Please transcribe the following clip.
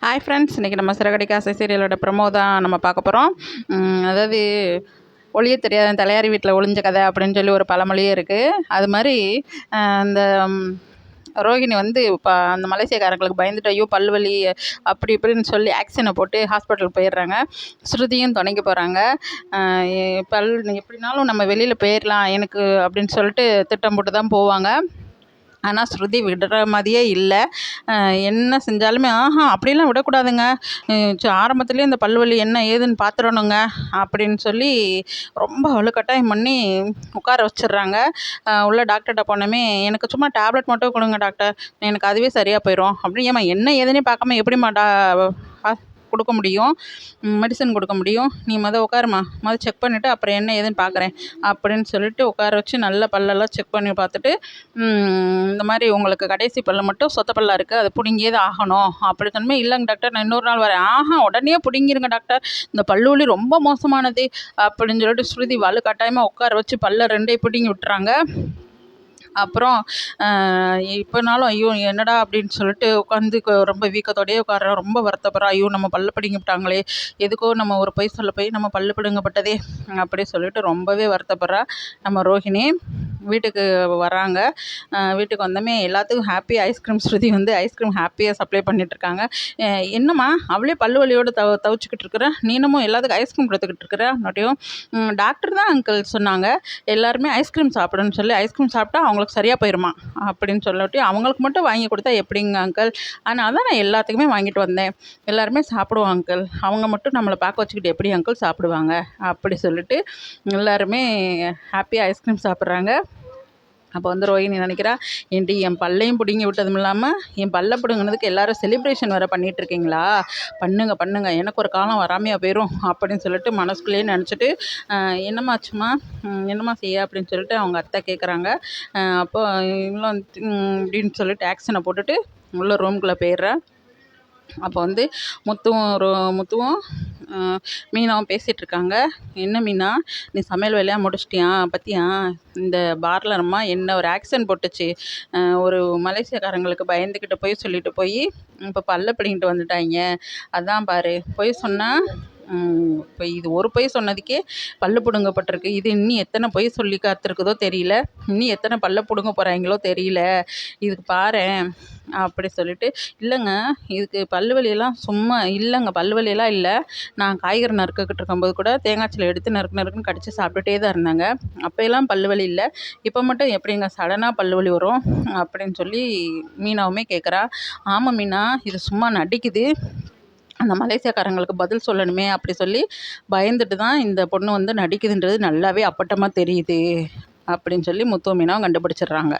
Hi friends, இன்றைக்கி நம்ம சிறகடிக்க ஆசை சீரியலோட ப்ரமோ தான் நம்ம பார்க்க போகிறோம். அதாவது ஒளிய தெரியாத தலையாரி வீட்டில் ஒளிஞ்ச கதை அப்படின்னு சொல்லி ஒரு பழமொழியே இருக்குது. அது மாதிரி இந்த ரோகிணி வந்து இப்போ அந்த மலேசியக்காரங்களுக்கு பயந்துட்டு ஐயோ பல்வலி அப்படி இப்படின்னு சொல்லி ஆக்ஷனை போட்டு ஹாஸ்பிட்டலுக்கு போயிடுறாங்க. ஸ்ருதியும் துணைக்கு போகிறாங்க. எப்படினாலும் நம்ம வெளியில் போயிடலாம் எனக்கு அப்படின்னு சொல்லிட்டு திட்டம் போட்டு தான் போவாங்க. ஆனால் ஸ்ருதி விடுற மாதிரியே இல்லை. என்ன செஞ்சாலுமே அப்படிலாம் விடக்கூடாதுங்க, ஆரம்பத்துலேயே இந்த பல்வலி என்ன ஏதுன்னு பார்த்துடணுங்க அப்படின்னு சொல்லி ரொம்ப வலுக்கட்டாயம் பண்ணி உட்கார வச்சிடுறாங்க. உள்ள டாக்டர்கிட்ட போனோமே எனக்கு சும்மா டேப்லெட் மட்டும் கொடுங்க டாக்டர், எனக்கு அதுவே சரியாக போயிடும் அப்படின்னு. ஏம்மா என்ன ஏதுன்னே பார்க்காம எப்படிம்மா கொடுக்க முடியும், மெடிசன் கொடுக்க முடியும், நீ உட்காருமா, செக் பண்ணிவிட்டு அப்புறம் என்ன ஏதுன்னு பார்க்குறேன் அப்படின்னு சொல்லிட்டு உட்கார வச்சு நல்ல பல்லெல்லாம் செக் பண்ணி பார்த்துட்டு, இந்த மாதிரி உங்களுக்கு கடைசி பல்லு மட்டும் சொத்த பல்லாக இருக்குது, அது பிடுங்கியே தான் ஆகணும் அப்படி சொன்னமே. இல்லைங்க டாக்டர், நான் இன்னொரு நாள் வரேன். உடனே பிடுங்கிருங்க டாக்டர், இந்த பல்லு வலி ரொம்ப மோசமானது அப்படின்னு சொல்லிட்டு ஸ்ருதி வலு கட்டாயமாக உட்கார வச்சு பல்ல ரெண்டையும் பிடுங்கி விட்டுறாங்க. அப்புறம் இப்போனாலும் ஐயோ என்னடா அப்படின்னு சொல்லிட்டு உட்காந்து ரொம்ப வீக்கத்தோடையே உட்கார ரொம்ப வருத்தப்படுறா. ஐயோ நம்ம பல்லு பிடுங்கிவிட்டாங்களே, எதுக்கோ நம்ம ஒரு பொய் சொல்ல போய் நம்ம பல்லு பிடுங்கப்பட்டதே அப்படி சொல்லிட்டு ரொம்பவே வருத்தப்படுறா நம்ம ரோஹிணி. வீட்டுக்கு வராங்க. வீட்டுக்கு வந்தோமே எல்லாத்துக்கும் ஹாப்பி. ஐஸ்கிரீம் ஸ்ருதி வந்து ஐஸ்கிரீம் ஹாப்பியாக சப்ளை பண்ணிகிட்ருக்காங்க. என்னம்மா அவளே பல்லு வலியோடு தவிச்சிக்கிட்டு இருக்கிற, நீனமும் எல்லாத்துக்கும் ஐஸ்கிரீம் கொடுத்துக்கிட்டு இருக்கிற அப்படியும். டாக்டர் தான் அங்கிள் சொன்னாங்க எல்லாருமே ஐஸ்கிரீம் சாப்பிடுன்னு சொல்லி, ஐஸ்கிரீம் சாப்பிட்டா அவங்களுக்கு சரியாக போயிடுமா அப்படின்னு சொல்லிட்டு அவங்களுக்கு மட்டும் வாங்கி கொடுத்தா எப்படிங்க அங்கிள், அதனால தான் நான் எல்லாத்துக்குமே வாங்கிட்டு வந்தேன், எல்லாருமே சாப்பிடுவோம் அங்கிள், அவங்க மட்டும் நம்மளை பார்க்க வச்சுக்கிட்டு எப்படி அங்கிள் சாப்பிடுவாங்க அப்படி சொல்லிட்டு எல்லாருமே ஹாப்பியாக ஐஸ்கிரீம் சாப்பிட்றாங்க. அப்போ வந்து ரோஹிணி நினைக்கிறா, ஏன்டி என் பல்லையும் பிடுங்கி விட்டதும் இல்லாமல் என் பல்லை பிடுங்கினதுக்கு எல்லோரும் செலிப்ரேஷன் வேறு பண்ணிகிட்ருக்கீங்களா, பண்ணுங்க எனக்கு ஒரு காலம் வராமையாக போயிடும் அப்படின்னு சொல்லிட்டு மனசுக்குள்ளேயே நினச்சிட்டு, என்னம்மாச்சுமா என்னம்மா செய்ய அப்படின்னு சொல்லிட்டு அவங்க அத்தை கேட்குறாங்க. அப்போ இவ்வளோ அப்படின்னு சொல்லிட்டு ஆக்ஷனை போட்டுட்டு உள்ள ரூம்குள்ளே போயிடுறா. அப்போ வந்து முத்துவும் மீனாவும் பேசிகிட்ருக்காங்க. என்ன மீனா, நீ சமையல் வேலையாக முடிச்சிட்டியா பற்றியா, இந்த பார்லர்மா என்ன ஒரு ஆக்சிடென்ட் போட்டுச்சு, ஒரு மலேசியக்காரங்களுக்கு பயந்துக்கிட்டு போய் சொல்லிட்டு போய் இப்போ பல்ல பிடிங்கிட்டு வந்துட்டாங்க, அதான் பாரு பொய் சொன்னால். இப்போ இது ஒரு பொய் சொன்னதுக்கே பல்லு பிடுங்கப்பட்டிருக்கு, இது இன்னும் எத்தனை பொய் சொல்லி காத்திருக்குதோ தெரியல, இன்னும் எத்தனை பல்ல பிடுங்க போகிறாங்களோ தெரியல, இதுக்கு பாரேன் அப்படி சொல்லிட்டு. இல்லைங்க, இதுக்கு பல்லு வலியெல்லாம் சும்மா இல்லைங்க, பல்லு வலியெல்லாம் இல்லை, நான் காய்கறி நறுக்கிட்டு இருக்கும்போது கூட தேங்காய்ச்சலை எடுத்து நறுக்குன்னு கடித்து சாப்பிட்டுட்டே தான் இருந்தாங்க, அப்போயெல்லாம் பல்லு வலி இல்லை, இப்போ மட்டும் எப்படிங்க சடனாக பல்லு வலி வரும் அப்படின்னு சொல்லி மீனாவுமே கேட்குறா. ஆமாம் மீனா, இது சும்மா நடிக்குது, அந்த மலேசியாக்காரங்களுக்கு பதில் சொல்லணுமே அப்படி சொல்லி பயந்துட்டு தான் இந்த பொண்ணு வந்து நடிக்குதுன்றது நல்லாவே அப்பட்டமாக தெரியுது அப்படின்னு சொல்லி முத்து மீனாவும் கண்டுபிடிச்சிடுறாங்க.